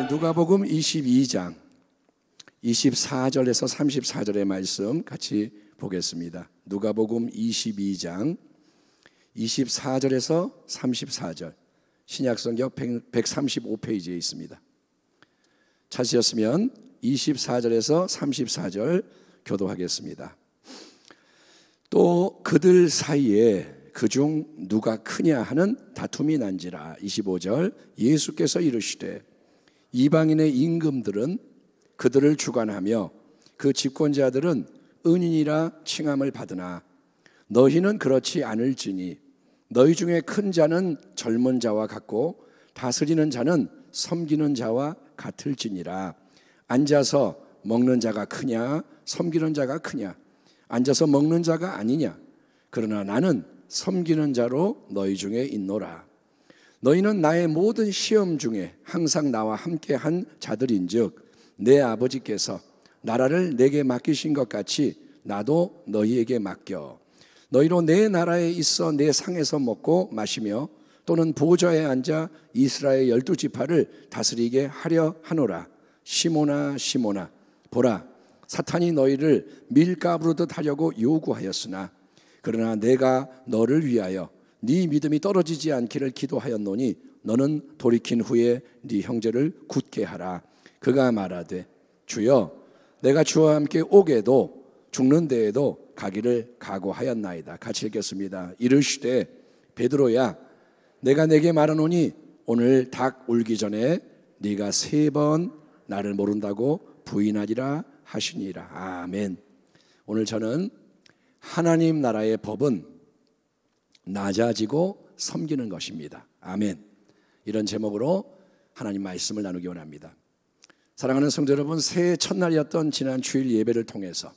누가복음 22장 24절에서 34절의 말씀 같이 보겠습니다. 누가복음 22장 24절에서 34절, 신약성경 135페이지에 있습니다. 찾으셨으면 24절에서 34절 교도하겠습니다. 또 그들 사이에 그중 누가 크냐 하는 다툼이 난지라. 25절, 예수께서 이르시되 이방인의 임금들은 그들을 주관하며 그 집권자들은 은인이라 칭함을 받으나 너희는 그렇지 않을지니 너희 중에 큰 자는 젊은 자와 같고 다스리는 자는 섬기는 자와 같을지니라. 앉아서 먹는 자가 크냐 섬기는 자가 크냐? 앉아서 먹는 자가 아니냐? 그러나 나는 섬기는 자로 너희 중에 있노라. 너희는 나의 모든 시험 중에 항상 나와 함께한 자들인즉 내 아버지께서 나라를 내게 맡기신 것 같이 나도 너희에게 맡겨 너희로 내 나라에 있어 내 상에서 먹고 마시며 또는 보좌에 앉아 이스라엘 12지파를 다스리게 하려 하노라. 시몬아 시몬아, 보라, 사탄이 너희를 밀가부르듯 하려고 요구하였으나 그러나 내가 너를 위하여 네 믿음이 떨어지지 않기를 기도하였노니 너는 돌이킨 후에 네 형제를 굳게 하라. 그가 말하되 주여 내가 주와 함께 오게도 죽는 데에도 가기를 각오하였나이다. 같이 읽겠습니다. 이르시되 베드로야 내가 내게 말하노니 오늘 닭 울기 전에 네가 3번 나를 모른다고 부인하리라 하시니라. 아멘. 오늘 저는 하나님 나라의 법은 낮아지고 섬기는 것입니다. 아멘. 이런 제목으로 하나님 말씀을 나누기 원합니다. 사랑하는 성도 여러분, 새해 첫날이었던 지난 주일 예배를 통해서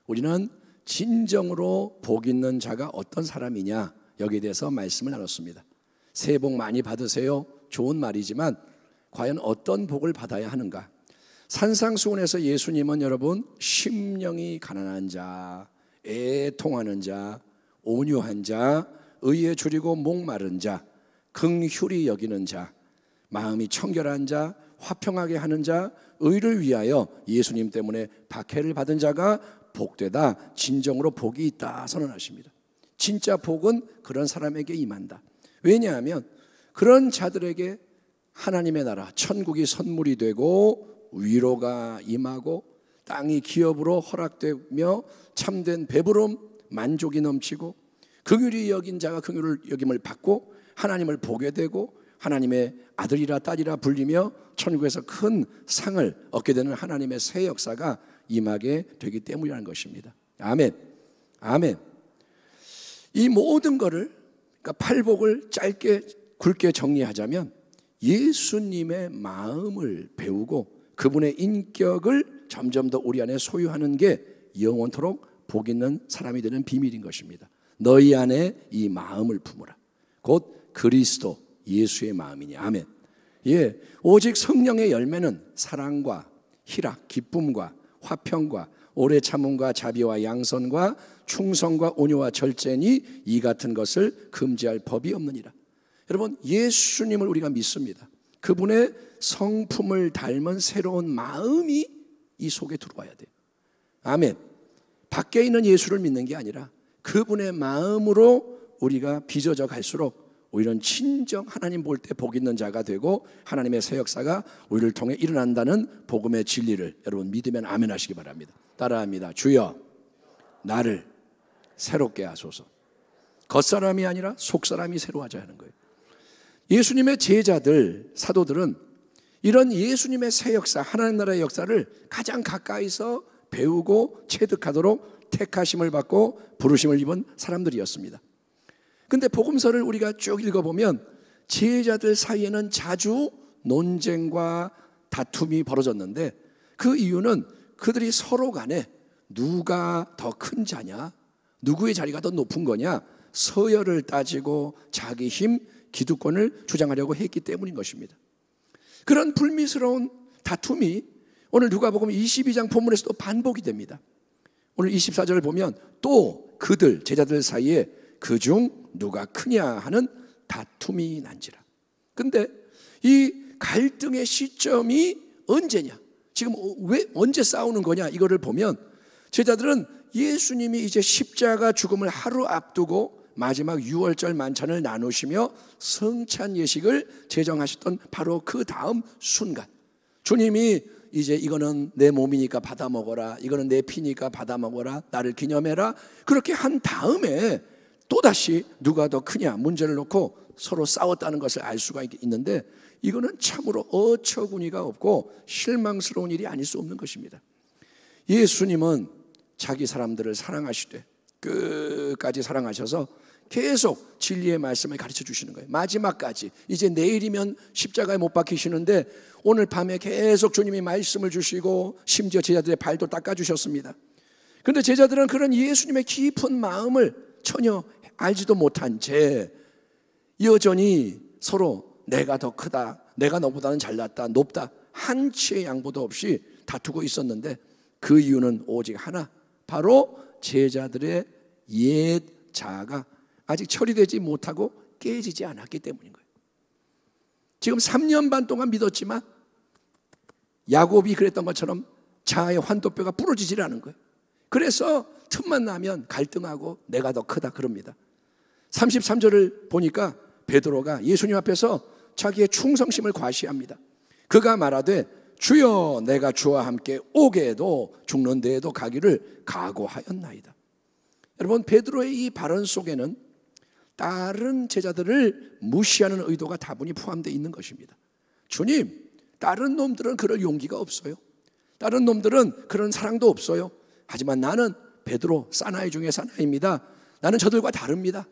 우리는 진정으로 복 있는 자가 어떤 사람이냐, 여기에 대해서 말씀을 나눴습니다. 새해 복 많이 받으세요, 좋은 말이지만 과연 어떤 복을 받아야 하는가? 산상수훈에서 예수님은 여러분 심령이 가난한 자, 애통하는 자, 온유한 자, 의에 줄이고 목마른 자, 긍휼히 여기는 자, 마음이 청결한 자, 화평하게 하는 자, 의를 위하여 예수님 때문에 박해를 받은 자가 복되다, 진정으로 복이 있다 선언하십니다. 진짜 복은 그런 사람에게 임한다. 왜냐하면 그런 자들에게 하나님의 나라, 천국이 선물이 되고 위로가 임하고 땅이 기업으로 허락되며 참된 배부름, 만족이 넘치고 긍휼히 여긴 자가 긍휼을 여김을 받고 하나님을 보게 되고 하나님의 아들이라 딸이라 불리며 천국에서 큰 상을 얻게 되는 하나님의 새 역사가 임하게 되기 때문이라는 것입니다. 아멘. 아멘. 이 모든 거를, 그러니까 팔복을 짧게 굵게 정리하자면 예수님의 마음을 배우고 그분의 인격을 점점 더 우리 안에 소유하는 게 영원토록 복 있는 사람이 되는 비밀인 것입니다. 너희 안에 이 마음을 품으라. 곧 그리스도 예수의 마음이니. 아멘. 예, 오직 성령의 열매는 사랑과 희락, 기쁨과 화평과 오래 참음과 자비와 양선과 충성과 온유와 절제니 이 같은 것을 금지할 법이 없느니라. 여러분, 예수님을 우리가 믿습니다. 그분의 성품을 닮은 새로운 마음이 이 속에 들어와야 돼요. 아멘. 밖에 있는 예수를 믿는 게 아니라 그분의 마음으로 우리가 빚어져 갈수록 우리는 진정 하나님 볼 때 복 있는 자가 되고 하나님의 새 역사가 우리를 통해 일어난다는 복음의 진리를 여러분 믿으면 아멘 하시기 바랍니다. 따라합니다. 주여 나를 새롭게 하소서. 겉사람이 아니라 속사람이 새로워져야 하는 거예요. 예수님의 제자들, 사도들은 이런 예수님의 새 역사, 하나님 나라의 역사를 가장 가까이서 배우고 체득하도록 택하심을 받고 부르심을 입은 사람들이었습니다. 근데 복음서를 우리가 쭉 읽어보면 제자들 사이에는 자주 논쟁과 다툼이 벌어졌는데 그 이유는 그들이 서로 간에 누가 더 큰 자냐, 누구의 자리가 더 높은 거냐, 서열을 따지고 자기 힘, 기득권을 주장하려고 했기 때문인 것입니다. 그런 불미스러운 다툼이 오늘 누가복음 22장 본문에서도 반복이 됩니다. 오늘 24절을 보면 또 그들, 제자들 사이에 그중 누가 크냐 하는 다툼이 난지라. 근데 이 갈등의 시점이 언제냐? 지금 왜 언제 싸우는 거냐? 이거를 보면 제자들은 예수님이 이제 십자가 죽음을 하루 앞두고 마지막 유월절 만찬을 나누시며 성찬 예식을 제정하셨던 바로 그 다음 순간, 주님이 이제 이거는 내 몸이니까 받아 먹어라, 이거는 내 피니까 받아 먹어라, 나를 기념해라, 그렇게 한 다음에 또다시 누가 더 크냐 문제를 놓고 서로 싸웠다는 것을 알 수가 있는데, 이거는 참으로 어처구니가 없고 실망스러운 일이 아닐 수 없는 것입니다. 예수님은 자기 사람들을 사랑하시되 끝까지 사랑하셔서 계속 진리의 말씀을 가르쳐 주시는 거예요. 마지막까지. 이제 내일이면 십자가에 못 박히시는데 오늘 밤에 계속 주님이 말씀을 주시고 심지어 제자들의 발도 닦아주셨습니다. 그런데 제자들은 그런 예수님의 깊은 마음을 전혀 알지도 못한 채 여전히 서로 내가 더 크다, 내가 너보다는 잘났다, 높다, 한치의 양보도 없이 다투고 있었는데, 그 이유는 오직 하나, 바로 제자들의 옛 자아가 아직 처리되지 못하고 깨지지 않았기 때문인 거예요. 지금 3년 반 동안 믿었지만 야곱이 그랬던 것처럼 자아의 환도뼈가 부러지질 않은 거예요. 그래서 틈만 나면 갈등하고 내가 더 크다 그럽니다. 33절을 보니까 베드로가 예수님 앞에서 자기의 충성심을 과시합니다. 그가 말하되 주여 내가 주와 함께 오게 해도 죽는 데에도 가기를 각오하였나이다. 여러분, 베드로의 이 발언 속에는 다른 제자들을 무시하는 의도가 다분히 포함되어 있는 것입니다. 주님, 다른 놈들은 그럴 용기가 없어요. 다른 놈들은 그런 사랑도 없어요. 하지만 나는 베드로, 사나이 중에 사나이입니다. 나는 저들과 다릅니다.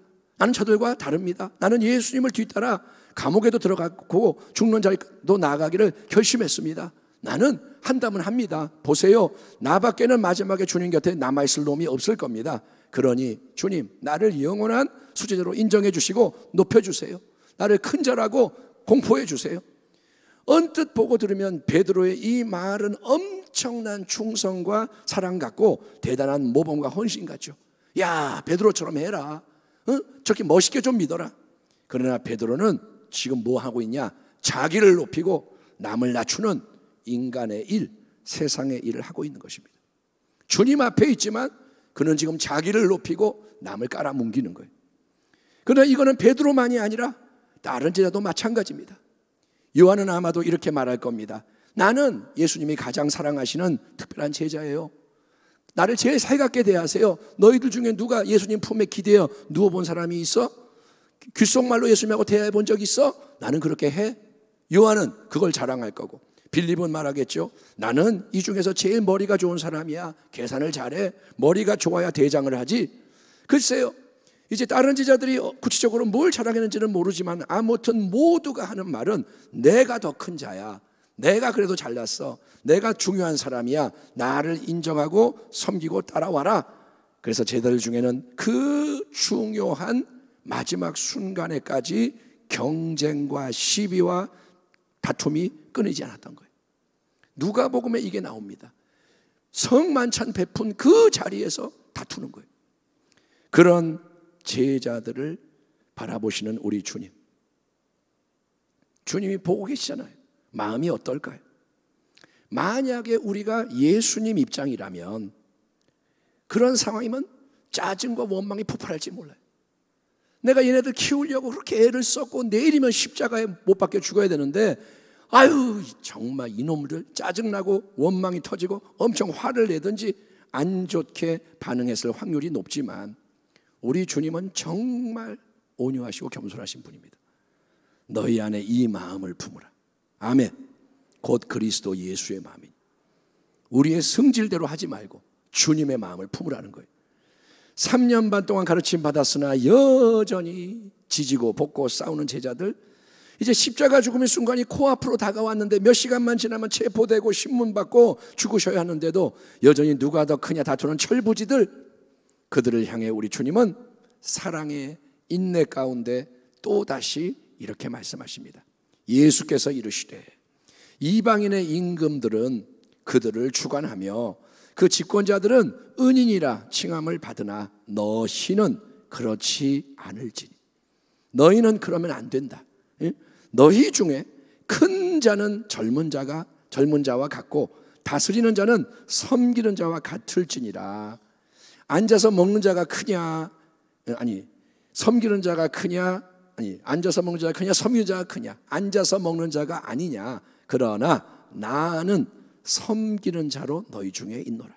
나는 예수님을 뒤따라 감옥에도 들어갔고 죽는 자리도 나아가기를 결심했습니다. 나는 한다면 합니다. 보세요, 나밖에는 마지막에 주님 곁에 남아있을 놈이 없을 겁니다. 그러니 주님, 나를 영원한 수제자로 인정해 주시고 높여주세요. 나를 큰 자라고 공포해 주세요. 언뜻 보고 들으면 베드로의 이 말은 엄청난 충성과 사랑 같고 대단한 모범과 헌신 같죠. 야, 베드로처럼 해라, 저렇게 멋있게 좀 믿어라. 그러나 베드로는 지금 뭐 하고 있냐? 자기를 높이고 남을 낮추는 인간의 일, 세상의 일을 하고 있는 것입니다. 주님 앞에 있지만 그는 지금 자기를 높이고 남을 깔아뭉기는 거예요. 그러나 이거는 베드로만이 아니라 다른 제자도 마찬가지입니다. 요한은 아마도 이렇게 말할 겁니다. 나는 예수님이 가장 사랑하시는 특별한 제자예요. 나를 제일 살갑게 대하세요. 너희들 중에 누가 예수님 품에 기대어 누워본 사람이 있어? 귓속말로 예수님하고 대화해 본 적 있어? 나는 그렇게 해. 요한은 그걸 자랑할 거고, 빌립은 말하겠죠. 나는 이 중에서 제일 머리가 좋은 사람이야. 계산을 잘해. 머리가 좋아야 대장을 하지. 글쎄요, 이제 다른 제자들이 구체적으로 뭘 자랑했는지는 모르지만 아무튼 모두가 하는 말은 내가 더 큰 자야. 내가 그래도 잘났어. 내가 중요한 사람이야. 나를 인정하고 섬기고 따라와라. 그래서 제자들 중에는 그 중요한 마지막 순간에까지 경쟁과 시비와 다툼이 끊이지 않았던 거예요. 누가복음에 이게 나옵니다. 성만찬 베푼 그 자리에서 다투는 거예요. 그런 제자들을 바라보시는 우리 주님, 주님이 보고 계시잖아요. 마음이 어떨까요? 만약에 우리가 예수님 입장이라면 그런 상황이면 짜증과 원망이 폭발할지 몰라요. 내가 얘네들 키우려고 그렇게 애를 썼고 내일이면 십자가에 못 박혀 죽어야 되는데, 아유 정말 이놈들, 짜증나고 원망이 터지고 엄청 화를 내든지 안 좋게 반응했을 확률이 높지만 우리 주님은 정말 온유하시고 겸손하신 분입니다. 너희 안에 이 마음을 품으라. 아멘. 곧 그리스도 예수의 마음이. 우리의 성질대로 하지 말고 주님의 마음을 품으라는 거예요. 3년 반 동안 가르침 받았으나 여전히 지지고 볶고 싸우는 제자들, 이제 십자가 죽음의 순간이 코앞으로 다가왔는데 몇 시간만 지나면 체포되고 신문받고 죽으셔야 하는데도 여전히 누가 더 크냐 다투는 철부지들, 그들을 향해 우리 주님은 사랑의 인내 가운데 또다시 이렇게 말씀하십니다. 예수께서 이르시되 이방인의 임금들은 그들을 주관하며 그 집권자들은 은인이라 칭함을 받으나 너희는 그렇지 않을지니. 너희는 그러면 안 된다. 너희 중에 큰 자는 젊은 자와 같고 다스리는 자는 섬기는 자와 같을지니라. 앉아서 먹는 자가 크냐? 아니, 섬기는 자가 크냐? 아니, 앉아서 먹는 자가 크냐? 섬기는 자가 크냐? 앉아서 먹는 자가 아니냐? 그러나 나는 섬기는 자로 너희 중에 있노라.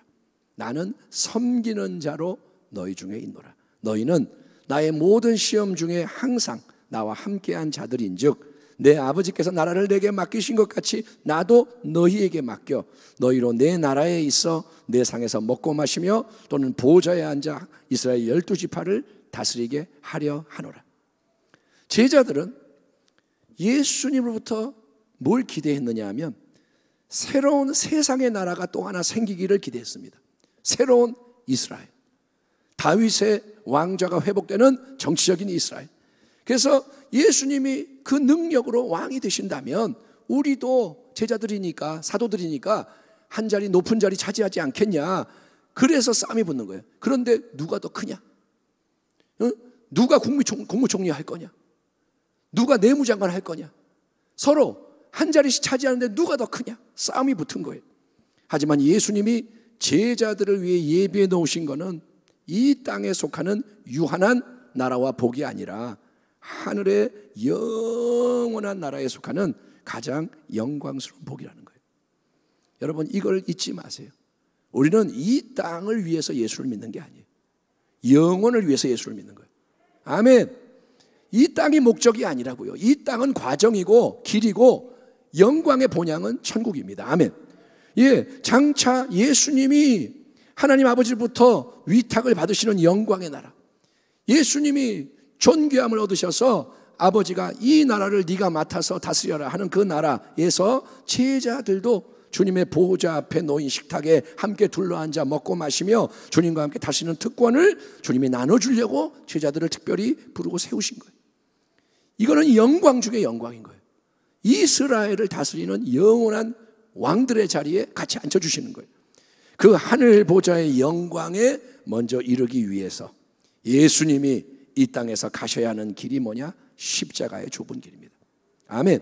나는 섬기는 자로 너희 중에 있노라. 너희는 나의 모든 시험 중에 항상 나와 함께한 자들인즉 내 아버지께서 나라를 내게 맡기신 것 같이 나도 너희에게 맡겨 너희로 내 나라에 있어 내 상에서 먹고 마시며 또는 보좌에 앉아 이스라엘 12지파를 다스리게 하려 하노라. 제자들은 예수님으로부터 뭘 기대했느냐 하면 새로운 세상의 나라가 또 하나 생기기를 기대했습니다. 새로운 이스라엘, 다윗의 왕좌가 회복되는 정치적인 이스라엘. 그래서 예수님이 그 능력으로 왕이 되신다면 우리도 제자들이니까, 사도들이니까 한 자리 높은 자리 차지하지 않겠냐. 그래서 싸움이 붙는 거예요. 그런데 누가 더 크냐? 누가 국무총리 할 거냐? 누가 내무장관 할 거냐? 서로 한 자리씩 차지하는데 누가 더 크냐? 싸움이 붙은 거예요. 하지만 예수님이 제자들을 위해 예비해 놓으신 것은 이 땅에 속하는 유한한 나라와 복이 아니라 하늘의 영원한 나라에 속하는 가장 영광스러운 복이라는 거예요. 여러분, 이걸 잊지 마세요. 우리는 이 땅을 위해서 예수를 믿는 게 아니에요. 영원을 위해서 예수를 믿는 거예요. 아멘. 이 땅이 목적이 아니라고요. 이 땅은 과정이고 길이고 영광의 본향은 천국입니다. 아멘. 예, 장차 예수님이 하나님 아버지로부터 위탁을 받으시는 영광의 나라, 예수님이 존귀함을 얻으셔서 아버지가 이 나라를 네가 맡아서 다스려라 하는 그 나라에서 제자들도 주님의 보호자 앞에 놓인 식탁에 함께 둘러앉아 먹고 마시며 주님과 함께 다스리는 특권을 주님이 나눠주려고 제자들을 특별히 부르고 세우신 거예요. 이거는 영광 중에 영광인 거예요. 이스라엘을 다스리는 영원한 왕들의 자리에 같이 앉혀주시는 거예요. 그 하늘 보좌의 영광에 먼저 이르기 위해서 예수님이 이 땅에서 가셔야 하는 길이 뭐냐? 십자가의 좁은 길입니다. 아멘.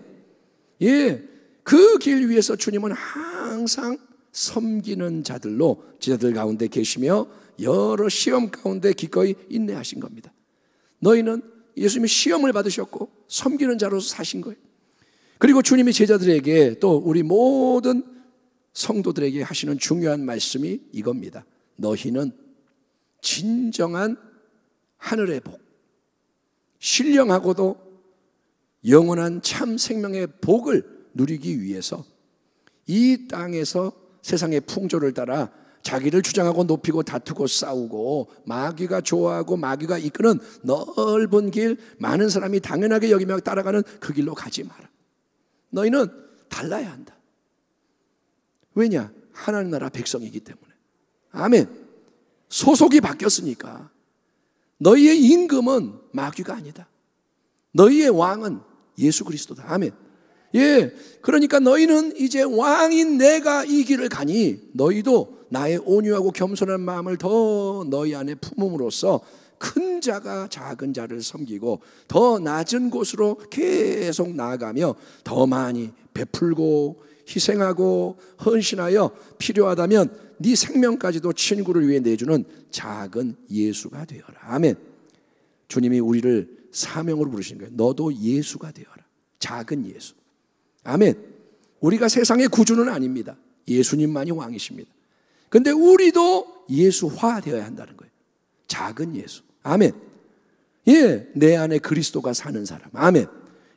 예, 그 길 위에서 주님은 항상 섬기는 자들로 제자들 가운데 계시며 여러 시험 가운데 기꺼이 인내하신 겁니다. 너희는 예수님이 시험을 받으셨고 섬기는 자로서 사신 거예요. 그리고 주님이 제자들에게 또 우리 모든 성도들에게 하시는 중요한 말씀이 이겁니다. 너희는 진정한 하늘의 복, 신령하고도 영원한 참 생명의 복을 누리기 위해서 이 땅에서 세상의 풍조를 따라 자기를 주장하고 높이고 다투고 싸우고 마귀가 좋아하고 마귀가 이끄는 넓은 길, 많은 사람이 당연하게 여기며 따라가는 그 길로 가지 마라. 너희는 달라야 한다. 왜냐? 하나님 나라 백성이기 때문에. 아멘. 소속이 바뀌었으니까. 너희의 임금은 마귀가 아니다. 너희의 왕은 예수 그리스도다. 아멘. 예, 그러니까 너희는 이제 왕인 내가 이 길을 가니 너희도 나의 온유하고 겸손한 마음을 더 너희 안에 품음으로써 큰 자가 작은 자를 섬기고 더 낮은 곳으로 계속 나아가며 더 많이 베풀고 희생하고 헌신하여 필요하다면 네 생명까지도 친구를 위해 내주는 작은 예수가 되어라. 아멘. 주님이 우리를 사명으로 부르신 거예요. 너도 예수가 되어라. 작은 예수. 아멘. 우리가 세상의 구주는 아닙니다. 예수님만이 왕이십니다. 근데 우리도 예수화 되어야 한다는 거예요. 작은 예수. 아멘. 예, 내 안에 그리스도가 사는 사람. 아멘.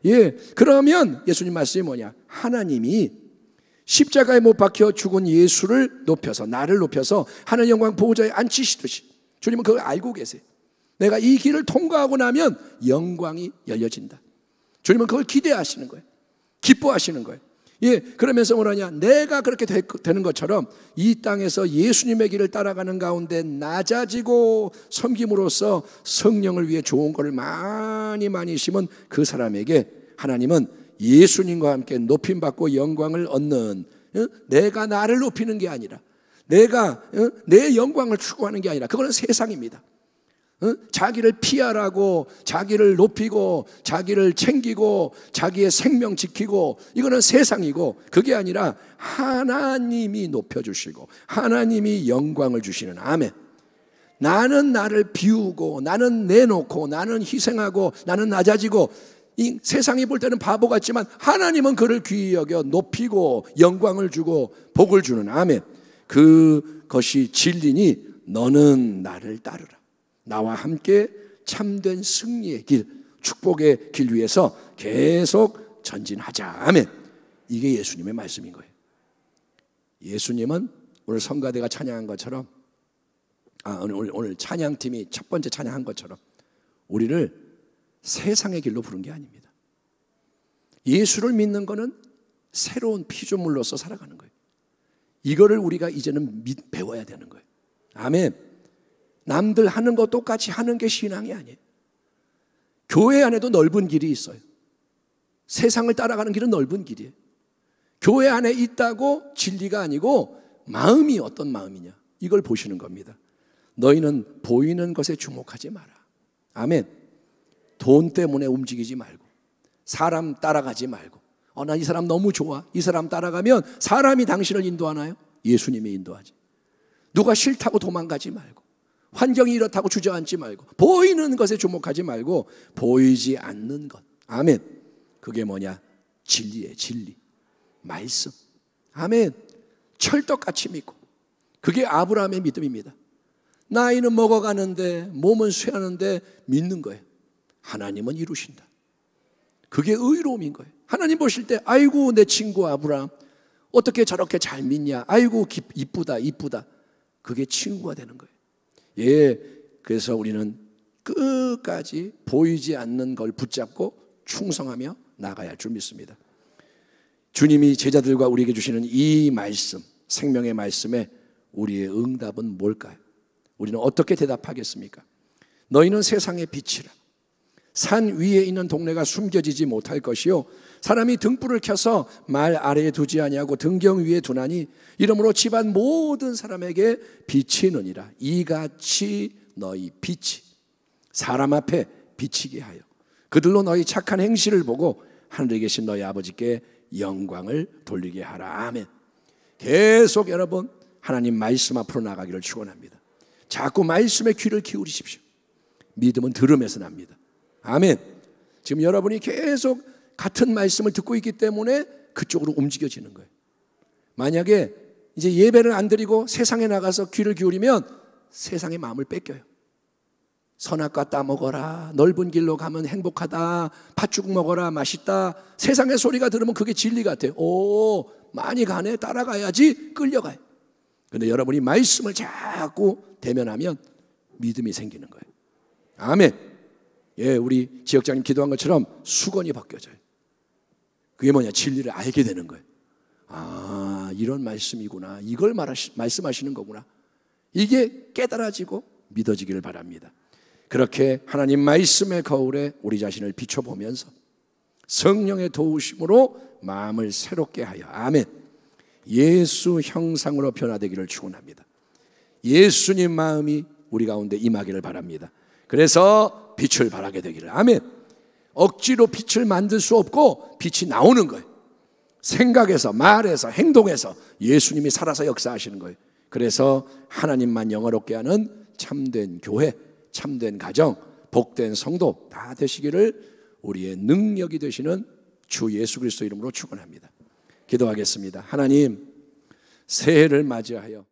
예, 그러면 예수님 말씀이 뭐냐? 하나님이 십자가에 못 박혀 죽은 예수를 높여서, 나를 높여서 하늘 영광 보호자에 앉히시듯이 주님은 그걸 알고 계세요. 내가 이 길을 통과하고 나면 영광이 열려진다. 주님은 그걸 기대하시는 거예요. 기뻐하시는 거예요. 예, 그러면서 뭐라냐? 내가 그렇게 되는 것처럼 이 땅에서 예수님의 길을 따라가는 가운데 낮아지고 섬김으로써 성령을 위해 좋은 것을 많이 심은 그 사람에게 하나님은 예수님과 함께 높임받고 영광을 얻는, 내가 나를 높이는 게 아니라, 내가 내 영광을 추구하는 게 아니라, 그거는 세상입니다. 자기를 피하라고, 자기를 높이고, 자기를 챙기고, 자기의 생명 지키고, 이거는 세상이고, 그게 아니라 하나님이 높여주시고 하나님이 영광을 주시는. 아멘. 나는 나를 비우고, 나는 내놓고, 나는 희생하고, 나는 낮아지고, 이 세상이 볼 때는 바보 같지만 하나님은 그를 귀히 여겨 높이고 영광을 주고 복을 주는. 아멘. 그것이 진리니 너는 나를 따르라. 나와 함께 참된 승리의 길, 축복의 길 위에서 계속 전진하자. 아멘. 이게 예수님의 말씀인 거예요. 예수님은 오늘 성가대가 찬양한 것처럼, 오늘 찬양팀이 첫 번째 찬양한 것처럼 우리를 세상의 길로 부른 게 아닙니다. 예수를 믿는 것은 새로운 피조물로서 살아가는 거예요. 이거를 우리가 이제는 배워야 되는 거예요. 아멘. 남들 하는 거 똑같이 하는 게 신앙이 아니에요. 교회 안에도 넓은 길이 있어요. 세상을 따라가는 길은 넓은 길이에요. 교회 안에 있다고 진리가 아니고 마음이 어떤 마음이냐, 이걸 보시는 겁니다. 너희는 보이는 것에 주목하지 마라. 아멘. 돈 때문에 움직이지 말고, 사람 따라가지 말고, 나 이 사람 너무 좋아, 이 사람 따라가면 사람이 당신을 인도하나요? 예수님이 인도하지. 누가 싫다고 도망가지 말고, 환경이 이렇다고 주저앉지 말고, 보이는 것에 주목하지 말고 보이지 않는 것. 아멘. 그게 뭐냐? 진리예요. 진리, 말씀. 아멘. 철떡같이 믿고, 그게 아브라함의 믿음입니다. 나이는 먹어가는데, 몸은 쇠하는데 믿는 거예요. 하나님은 이루신다. 그게 의로움인 거예요. 하나님 보실 때 아이고 내 친구 아브라함 어떻게 저렇게 잘 믿냐, 아이고 이쁘다 이쁘다. 그게 친구가 되는 거예요. 예, 그래서 우리는 끝까지 보이지 않는 걸 붙잡고 충성하며 나가야 할 줄 믿습니다. 주님이 제자들과 우리에게 주시는 이 말씀, 생명의 말씀에 우리의 응답은 뭘까요? 우리는 어떻게 대답하겠습니까? 너희는 세상의 빛이라. 산 위에 있는 동네가 숨겨지지 못할 것이요, 사람이 등불을 켜서 말 아래에 두지 아니하고 등경 위에 두나니 이러므로 집안 모든 사람에게 비치느니라. 이같이 너희 빛이 사람 앞에 비치게 하여 그들로 너희 착한 행실을 보고 하늘에 계신 너희 아버지께 영광을 돌리게 하라. 아멘. 계속 여러분 하나님 말씀 앞으로 나가기를 축원합니다. 자꾸 말씀에 귀를 기울이십시오. 믿음은 들음에서 납니다. 아멘. 지금 여러분이 계속 같은 말씀을 듣고 있기 때문에 그쪽으로 움직여지는 거예요. 만약에 이제 예배를 안 드리고 세상에 나가서 귀를 기울이면 세상의 마음을 뺏겨요. 선악과 따먹어라, 넓은 길로 가면 행복하다, 팥죽 먹어라, 맛있다. 세상의 소리가 들으면 그게 진리 같아요. 오, 많이 가네, 따라가야지, 끌려가요. 그런데 여러분이 말씀을 자꾸 대면하면 믿음이 생기는 거예요. 아멘. 예, 우리 지역장님 기도한 것처럼 수건이 벗겨져요. 그게 뭐냐? 진리를 알게 되는 거예요. 아, 이런 말씀이구나, 이걸 말씀하시는 거구나. 이게 깨달아지고 믿어지기를 바랍니다. 그렇게 하나님 말씀의 거울에 우리 자신을 비춰보면서 성령의 도우심으로 마음을 새롭게 하여, 아멘, 예수 형상으로 변화되기를 축원합니다. 예수님 마음이 우리 가운데 임하기를 바랍니다. 그래서 빛을 발하게 되기를. 아멘. 억지로 빛을 만들 수 없고 빛이 나오는 거예요. 생각에서, 말에서, 행동에서 예수님이 살아서 역사하시는 거예요. 그래서 하나님만 영화롭게 하는 참된 교회, 참된 가정, 복된 성도 다 되시기를 우리의 능력이 되시는 주 예수 그리스도 이름으로 축원합니다. 기도하겠습니다. 하나님, 새해를 맞이하여